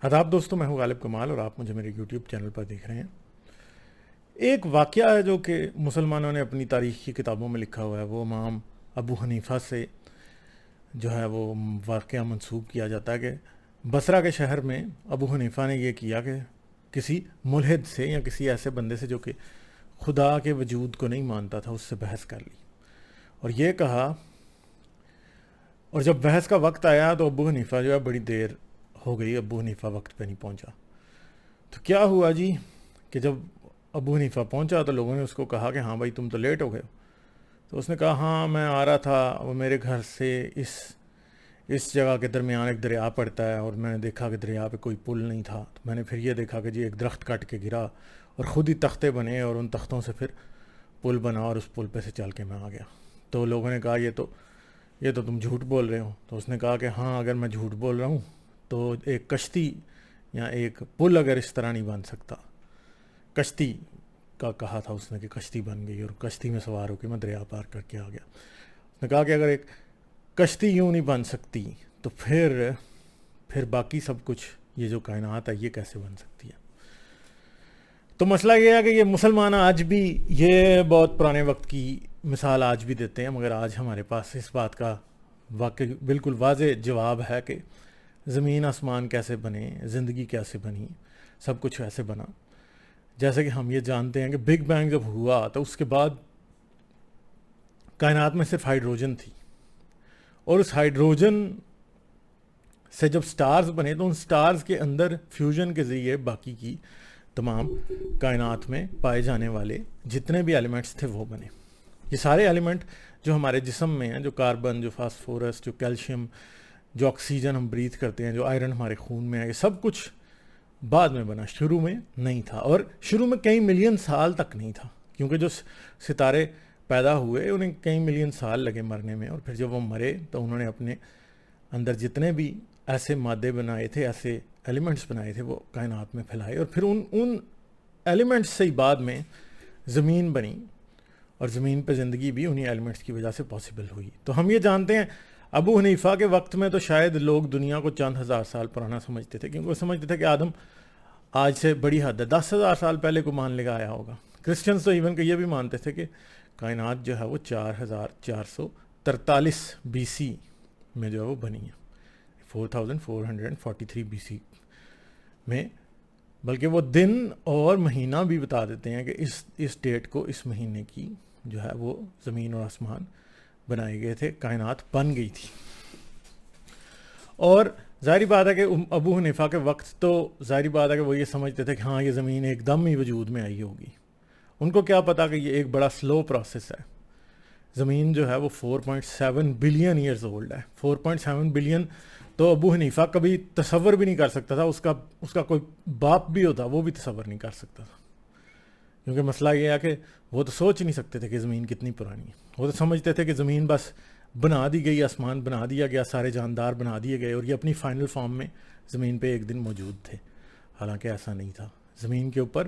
آداب دوستوں، میں ہوں غالب کمال اور آپ مجھے میرے یوٹیوب چینل پر دیکھ رہے ہیں۔ ایک واقعہ ہے جو کہ مسلمانوں نے اپنی تاریخ کی کتابوں میں لکھا ہوا ہے، وہ امام ابو حنیفہ سے جو ہے وہ واقعہ منسوب کیا جاتا ہے کہ بصرہ کے شہر میں ابو حنیفہ نے یہ کیا کہ کسی ملحد سے یا کسی ایسے بندے سے جو کہ خدا کے وجود کو نہیں مانتا تھا، اس سے بحث کر لی اور یہ کہا، اور جب بحث کا وقت آیا تو ابو حنیفہ جو ہے بڑی دیر ہو گئی، ابو حنیفہ وقت پہ نہیں پہنچا۔ تو کیا ہوا جی کہ جب ابو حنیفہ پہنچا تو لوگوں نے اس کو کہا کہ ہاں بھائی تم تو لیٹ ہو گئے ہو۔ تو اس نے کہا ہاں میں آ رہا تھا، وہ میرے گھر سے اس جگہ کے درمیان ایک دریا پڑتا ہے اور میں نے دیکھا کہ دریا پہ کوئی پل نہیں تھا، تو میں نے پھر یہ دیکھا کہ جی ایک درخت کاٹ کے گرا اور خود ہی تختے بنے اور ان تختوں سے پھر پل بنا اور اس پل پہ سے چل کے میں آ گیا۔ تو لوگوں نے کہا یہ تو تم جھوٹ بول رہے ہو۔ تو اس نے کہا کہ ہاں اگر میں جھوٹ بول رہا ہوں تو ایک کشتی یا ایک پل اگر اس طرح نہیں بن سکتا، کشتی کا کہا تھا اس نے کہ کشتی بن گئی اور کشتی میں سوار ہو کے میں دریا پار کر کے آ گیا۔ اس نے کہا کہ اگر ایک کشتی یوں نہیں بن سکتی تو پھر باقی سب کچھ یہ جو کائنات ہے یہ کیسے بن سکتی ہے۔ تو مسئلہ یہ ہے کہ یہ مسلمان آج بھی یہ بہت پرانے وقت کی مثال آج بھی دیتے ہیں، مگر آج ہمارے پاس اس بات کا واقعی بالکل واضح جواب ہے کہ زمین آسمان کیسے بنے، زندگی کیسے بنی، سب کچھ ایسے بنا۔ جیسے کہ ہم یہ جانتے ہیں کہ بگ بینگ جب ہوا تو اس کے بعد کائنات میں صرف ہائیڈروجن تھی، اور اس ہائیڈروجن سے جب سٹارز بنے تو ان سٹارز کے اندر فیوژن کے ذریعے باقی کی تمام کائنات میں پائے جانے والے جتنے بھی ایلیمنٹس تھے وہ بنے۔ یہ سارے ایلیمنٹ جو ہمارے جسم میں ہیں، جو کاربن، جو فاسفورس، جو کیلشیم، جو آکسیجن ہم بریتھ کرتے ہیں، جو آئرن ہمارے خون میں ہے، یہ سب کچھ بعد میں بنا، شروع میں نہیں تھا، اور شروع میں کئی ملین سال تک نہیں تھا، کیونکہ جو ستارے پیدا ہوئے انہیں کئی ملین سال لگے مرنے میں، اور پھر جب وہ مرے تو انہوں نے اپنے اندر جتنے بھی ایسے مادے بنائے تھے، ایسے ایلیمنٹس بنائے تھے، وہ کائنات میں پھیلائے، اور پھر ان ایلیمنٹس سے ہی بعد میں زمین بنی، اور زمین پہ زندگی بھی انہی ایلیمنٹس کی وجہ سے پاسبل ہوئی۔ تو ہم یہ جانتے ہیں ابو حنیفہ کے وقت میں تو شاید لوگ دنیا کو چند ہزار سال پرانا سمجھتے تھے، کیونکہ وہ سمجھتے تھے کہ آدم آج سے بڑی حد ہے، 10,000 سال پہلے کو مان لے گا آیا ہوگا۔ کرسچنز تو ایون کہ یہ بھی مانتے تھے کہ کائنات جو ہے وہ 4,443 بی سی میں جو ہے وہ بنی ہے، 4,443 بی سی میں، بلکہ وہ دن اور مہینہ بھی بتا دیتے ہیں کہ اس ڈیٹ کو، اس مہینے کی جو ہے وہ زمین اور آسمان بنائے گئے تھے، کائنات بن گئی تھی۔ اور ظاہری بات ہے کہ ابو حنیفہ کے وقت تو ظاہری بات ہے کہ وہ یہ سمجھتے تھے کہ ہاں یہ زمین ایک دم ہی وجود میں آئی ہوگی۔ ان کو کیا پتا کہ یہ ایک بڑا سلو پروسیس ہے۔ زمین جو ہے وہ 4.7 بلین ایئرز اولڈ ہے۔ 4.7 بلین تو ابو حنیفہ کبھی تصور بھی نہیں کر سکتا تھا، اس کا کوئی باپ بھی ہوتا وہ بھی تصور نہیں کر سکتا تھا، کیونکہ مسئلہ یہ ہے کہ وہ تو سوچ نہیں سکتے تھے کہ زمین کتنی پرانی ہے۔ وہ تو سمجھتے تھے کہ زمین بس بنا دی گئی، آسمان بنا دیا گیا، سارے جاندار بنا دیے گئے، اور یہ اپنی فائنل فارم میں زمین پہ ایک دن موجود تھے، حالانکہ ایسا نہیں تھا۔ زمین کے اوپر،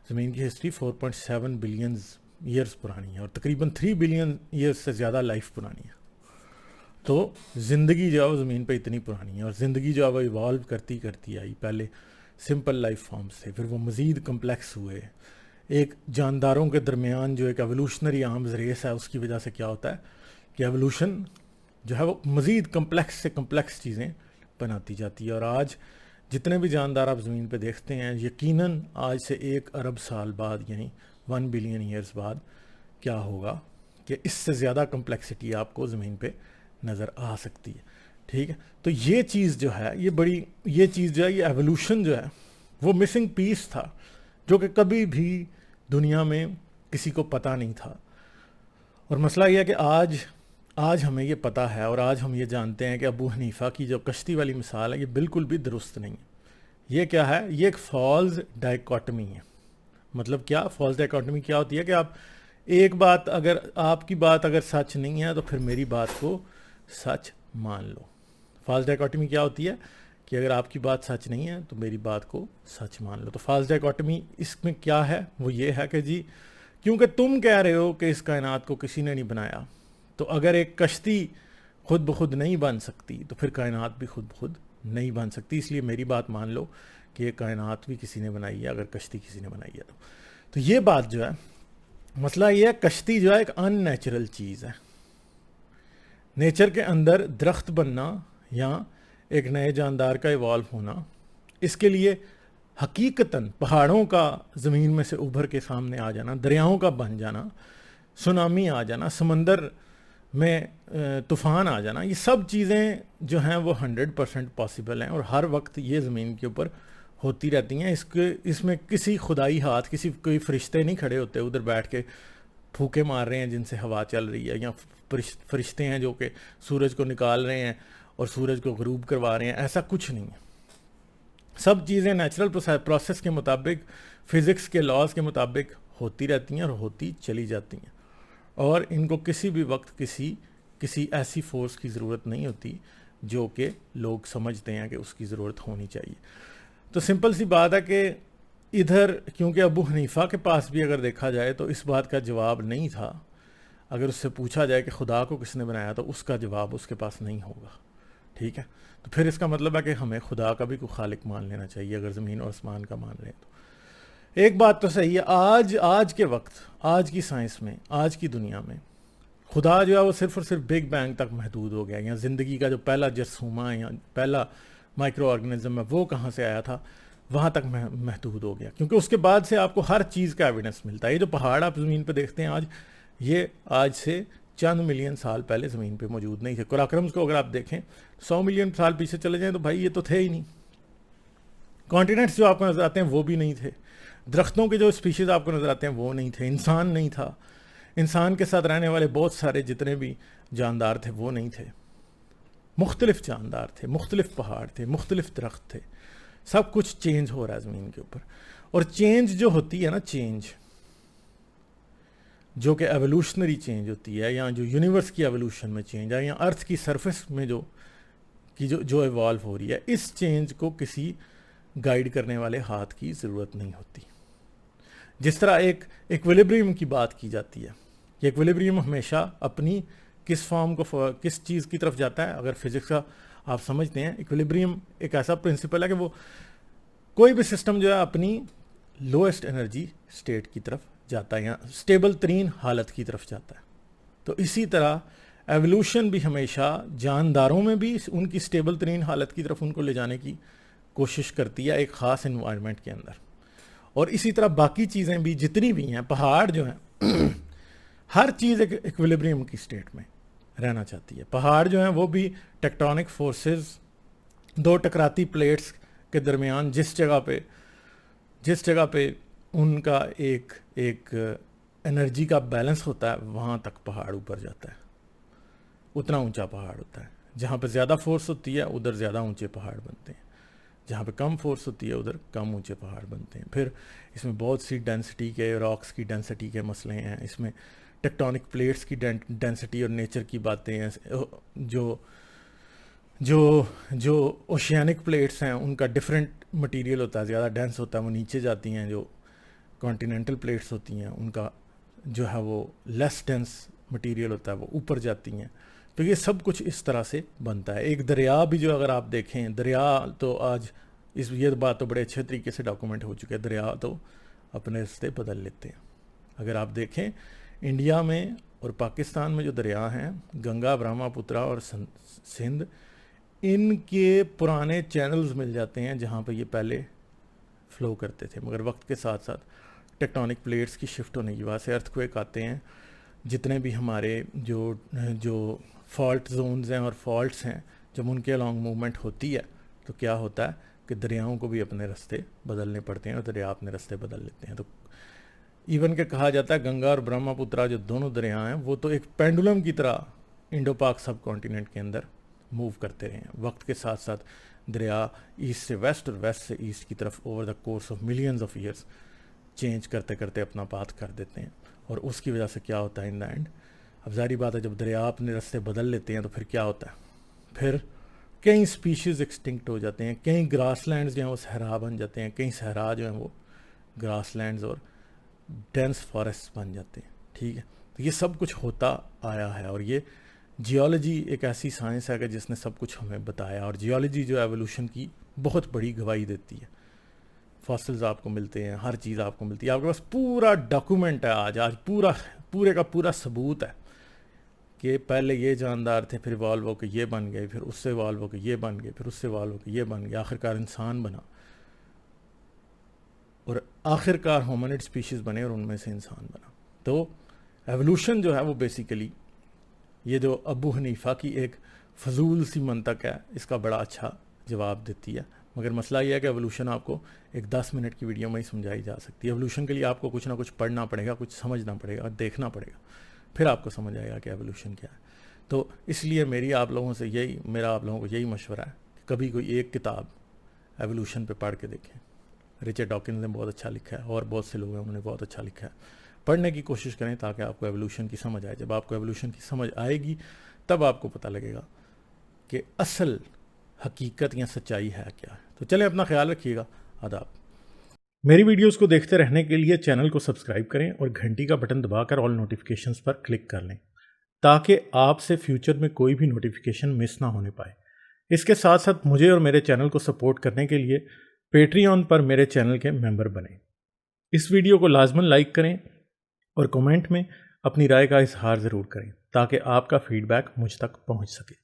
زمین کی ہسٹری 4.7 بلین ایئرز پرانی ہے، اور تقریباً 3 بلین ایئرز سے زیادہ لائف پرانی ہے۔ تو زندگی جو ہے وہ زمین پہ اتنی پرانی ہے، اور زندگی جو ہے وہ ایوالو کرتی آئی، پہلے سمپل لائف فارمز تھے، پھر وہ مزید کمپلیکس ہوئے۔ ایک جانداروں کے درمیان جو ایک ایوولوشنری آرمز ریس ہے، اس کی وجہ سے کیا ہوتا ہے کہ ایوولوشن جو ہے وہ مزید کمپلیکس سے کمپلیکس چیزیں بناتی جاتی ہے، اور آج جتنے بھی جاندار آپ زمین پہ دیکھتے ہیں، یقیناً آج سے 1 ارب سال بعد، یعنی 1 بلین ایئرز بعد کیا ہوگا کہ اس سے زیادہ کمپلیکسٹی آپ کو زمین پہ نظر آ سکتی ہے۔ ٹھیک ہے، تو یہ چیز جو ہے یہ چیز جو ہے، یہ ایوولوشن جو ہے وہ مسنگ پیس تھا، جو کہ کبھی بھی دنیا میں کسی کو پتہ نہیں تھا۔ اور مسئلہ یہ ہے کہ آج ہمیں یہ پتہ ہے، اور آج ہم یہ جانتے ہیں کہ ابو حنیفہ کی جو کشتی والی مثال ہے یہ بالکل بھی درست نہیں ہے۔ یہ کیا ہے؟ یہ ایک فالز ڈائیکاٹمی ہے۔ مطلب کیا فالز ڈائیکاٹمی کیا ہوتی ہے کہ آپ ایک بات، اگر آپ کی بات اگر سچ نہیں ہے تو پھر میری بات کو سچ مان لو۔ فالز ڈائیکاٹمی کیا ہوتی ہے کہ اگر آپ کی بات سچ نہیں ہے تو میری بات کو سچ مان لو۔ تو فالز ڈائیکاٹمی اس میں کیا ہے؟ وہ یہ ہے کہ جی کیونکہ تم کہہ رہے ہو کہ اس کائنات کو کسی نے نہیں بنایا، تو اگر ایک کشتی خود بخود نہیں بن سکتی تو پھر کائنات بھی خود بخود نہیں بن سکتی. اس لیے میری بات مان لو کہ یہ کائنات بھی کسی نے بنائی ہے, اگر کشتی کسی نے بنائی ہے تو یہ بات جو ہے, مسئلہ یہ ہے کشتی جو ہے ایک ان نیچرل چیز ہے. نیچر کے اندر درخت بننا یا ایک نئے جاندار کا ایوالو ہونا, اس کے لیے حقیقتاً پہاڑوں کا زمین میں سے ابھر کے سامنے آ جانا, دریاؤں کا بن جانا, سونامی آ جانا, سمندر میں طوفان آ جانا, یہ سب چیزیں جو ہیں وہ 100% پاسبل ہیں اور ہر وقت یہ زمین کے اوپر ہوتی رہتی ہیں. اس میں کسی خدائی ہاتھ, کوئی فرشتے نہیں کھڑے ہوتے ادھر بیٹھ کے پھوکے مار رہے ہیں جن سے ہوا چل رہی ہے, یا فرشتے ہیں جو کہ سورج کو نکال رہے ہیں اور سورج کو غروب کروا رہے ہیں. ایسا کچھ نہیں ہے. سب چیزیں نیچرل پروسیس کے مطابق, فزکس کے لاز کے مطابق ہوتی رہتی ہیں اور ہوتی چلی جاتی ہیں, اور ان کو کسی بھی وقت کسی ایسی فورس کی ضرورت نہیں ہوتی جو کہ لوگ سمجھتے ہیں کہ اس کی ضرورت ہونی چاہیے. تو سمپل سی بات ہے کہ ادھر کیونکہ ابو حنیفہ کے پاس بھی اگر دیکھا جائے تو اس بات کا جواب نہیں تھا. اگر اس سے پوچھا جائے کہ خدا کو کس نے بنایا تو اس کا جواب اس کے پاس نہیں ہوگا. ٹھیک ہے, تو پھر اس کا مطلب ہے کہ ہمیں خدا کا بھی کوئی خالق مان لینا چاہیے اگر زمین اور آسمان کا مان رہے ہیں تو. ایک بات تو صحیح ہے, آج کے وقت, آج کی سائنس میں, آج کی دنیا میں خدا جو ہے وہ صرف اور صرف بگ بینگ تک محدود ہو گیا, یا زندگی کا جو پہلا جرثومہ ہے یا پہلا مائکرو آرگنزم ہے وہ کہاں سے آیا تھا وہاں تک محدود ہو گیا, کیونکہ اس کے بعد سے آپ کو ہر چیز کا ایویڈنس ملتا ہے. یہ جو پہاڑ آپ زمین پہ دیکھتے ہیں آج, یہ آج سے چند ملین سال پہلے زمین پہ موجود نہیں تھے. کوراکرمز کو اگر آپ دیکھیں 100 ملین سال پیچھے چلے جائیں تو بھائی یہ تو تھے ہی نہیں. کانٹیننٹس جو آپ کو نظر آتے ہیں وہ بھی نہیں تھے, درختوں کے جو اسپیشیز آپ کو نظر آتے ہیں وہ نہیں تھے, انسان نہیں تھا, انسان کے ساتھ رہنے والے بہت سارے جتنے بھی جاندار تھے وہ نہیں تھے. مختلف جاندار تھے, مختلف پہاڑ تھے, مختلف درخت تھے. سب کچھ چینج ہو رہا ہے زمین کے اوپر, اور چینج جو ہوتی ہے نا, چینج جو کہ ایوولوشنری چینج ہوتی ہے, یا جو یونیورس کی ایوولوشن میں چینج ہے, یا ارتھ کی سرفیس میں جو ایوالو ہو رہی ہے, اس چینج کو کسی گائیڈ کرنے والے ہاتھ کی ضرورت نہیں ہوتی. جس طرح ایک ایکویلیبریم کی بات کی جاتی ہے, کہ ایکویلیبریم ہمیشہ اپنی کس فارم کو کس چیز کی طرف جاتا ہے. اگر فزکس کا آپ سمجھتے ہیں, ایکویلیبریم ایک ایسا پرنسپل ہے کہ وہ کوئی بھی سسٹم جو ہے اپنی لوئسٹ انرجی اسٹیٹ کی طرف جاتا ہے, یا اسٹیبل ترین حالت کی طرف جاتا ہے. تو اسی طرح ایوولوشن بھی ہمیشہ جانداروں میں بھی ان کی اسٹیبل ترین حالت کی طرف ان کو لے جانے کی کوشش کرتی ہے ایک خاص انوائرمنٹ کے اندر. اور اسی طرح باقی چیزیں بھی جتنی بھی ہیں, پہاڑ جو ہیں ہر چیز ایک ایکویلیبریم کی اسٹیٹ میں رہنا چاہتی ہے. پہاڑ جو ہیں وہ بھی ٹیکٹونک فورسز, دو ٹکراتی پلیٹس کے درمیان جس جگہ پہ ان کا ایک انرجی کا بیلنس ہوتا ہے, وہاں تک پہاڑ اوپر جاتا ہے. اتنا اونچا پہاڑ ہوتا ہے. جہاں پہ زیادہ فورس ہوتی ہے ادھر زیادہ اونچے پہاڑ بنتے ہیں, جہاں پہ کم فورس ہوتی ہے ادھر کم اونچے پہاڑ بنتے ہیں. پھر اس میں بہت سی ڈینسٹی کے, راکس کی ڈینسٹی کے مسئلے ہیں. اس میں ٹیکٹونک پلیٹس کی ڈینسٹی اور نیچر کی باتیں ہیں. جو اوشینک پلیٹس ہیں ان کا ڈفرینٹ مٹیریل ہوتا ہے, زیادہ ڈینس ہوتا ہے, وہ نیچے جاتی ہیں. جو کانٹیننٹل پلیٹس ہوتی ہیں ان کا جو ہے وہ لیس ڈینس مٹیریل ہوتا ہے, وہ اوپر جاتی ہیں. تو یہ سب کچھ اس طرح سے بنتا ہے. ایک دریا بھی جو اگر آپ دیکھیں, دریا تو آج یہ بات تو بڑے اچھے طریقے سے ڈاکومنٹ ہو چکے, دریا تو اپنے رستے بدل لیتے ہیں. اگر آپ دیکھیں انڈیا میں اور پاکستان میں جو دریا ہیں, گنگا, برہما پترا اور سندھ, ان کے پرانے چینلز مل جاتے ہیں جہاں پہ یہ پہلے فلو کرتے تھے. مگر وقت کے ساتھ ساتھ ٹیکٹونک پلیٹس کی شفٹ ہونے کی وجہ سے ارتھ کویک آتے ہیں. جتنے بھی ہمارے جو فالٹ زونز ہیں اور فالٹس ہیں, جب ان کے الانگ موومنٹ ہوتی ہے تو کیا ہوتا ہے کہ دریاؤں کو بھی اپنے رستے بدلنے پڑتے ہیں, اور دریا اپنے رستے بدل لیتے ہیں. تو ایون کہ کہا جاتا ہے گنگا اور برہما پترا جو دونوں دریا ہیں وہ تو ایک پینڈولم کی طرح انڈو پاک سب کانٹیننٹ کے اندر موو کرتے رہے ہیں. وقت کے ساتھ ساتھ دریا ایسٹ سے ویسٹ اور ویسٹ سے ایسٹ کی طرف over the course of millions of years change کرتے کرتے اپنا پاتھ کر دیتے ہیں. اور اس کی وجہ سے کیا ہوتا ہے ان دا اینڈ, اب ظاہری بات ہے جب دریا اپنے رستے بدل لیتے ہیں تو پھر کیا ہوتا ہے, پھر کئی اسپیشیز ایکسٹنکٹ ہو جاتے ہیں, کئی گراس لینڈز جو ہیں وہ صحرا بن جاتے ہیں, کئی صحرا جو ہیں وہ گراس لینڈز اور ڈینس فارسٹ بن جاتے ہیں. ٹھیک ہے, تو یہ سب کچھ ہوتا آیا ہے, اور یہ جیولوجی ایک ایسی سائنس ہے کہ جس نے سب کچھ ہمیں بتایا، اور جیولوجی جو ایوولوشن کی بہت بڑی گواہی دیتی ہے. فاسلز آپ کو ملتے ہیں، ہر چیز آپ کو ملتی ہے، آپ کے پاس پورا ڈاکومنٹ ہے. آج پورے کا پورا ثبوت ہے کہ پہلے یہ جاندار تھے، پھر ایوالو ہو کے یہ بن گئے، پھر اس سے ایوالو ہو کے یہ بن گئے، پھر اس سے ایوالو ہو کے یہ بن گئے، آخر کار انسان بنا، اور آخر کار ہومنڈ اسپیشیز بنے اور ان میں سے انسان بنا. تو ایوولوشن جو ہے وہ بیسیکلی یہ جو ابو حنیفہ کی ایک فضول سی منطق ہے، اس کا بڑا اچھا جواب دیتی ہے. مگر مسئلہ یہ ہے کہ ایوولوشن آپ کو ایک 10 منٹ کی ویڈیو میں ہی سمجھائی جا سکتی ہے. ایوولوشن کے لیے آپ کو کچھ نہ کچھ پڑھنا پڑے گا، کچھ سمجھنا پڑے گا، دیکھنا پڑے گا، پھر آپ کو سمجھ آئے گا کہ ایوولوشن کیا ہے. تو اس لیے میرا آپ لوگوں کو یہی مشورہ ہے کہ کبھی کوئی ایک کتاب ایوولوشن پہ پڑھ کے دیکھیں. رچرڈ ڈاکنز نے بہت اچھا لکھا ہے، اور بہت سے لوگ ہیں انہوں نے بہت اچھا لکھا ہے. پڑھنے کی کوشش کریں تاکہ آپ کو ایوولوشن کی سمجھ آئے. جب آپ کو ایوولوشن کی سمجھ آئے گی تب آپ کو پتہ لگے گا کہ اصل حقیقت یا سچائی ہے کیا ہے. تو چلیں، اپنا خیال رکھیے گا. آداب. میری ویڈیوز کو دیکھتے رہنے کے لیے چینل کو سبسکرائب کریں اور گھنٹی کا بٹن دبا کر آل نوٹیفیکیشنز پر کلک کر لیں تاکہ آپ سے فیوچر میں کوئی بھی نوٹیفیکیشن مس نہ ہونے پائے. اس کے ساتھ ساتھ مجھے اور میرے چینل کو سپورٹ کرنے کے لیے پیٹریون پر میرے چینل کے ممبر بنیں. اس ویڈیو کو لازماً لائک کریں اور کمنٹ میں اپنی رائے کا اظہار ضرور کریں تاکہ آپ کا فیڈ بیک مجھ تک پہنچ سکے.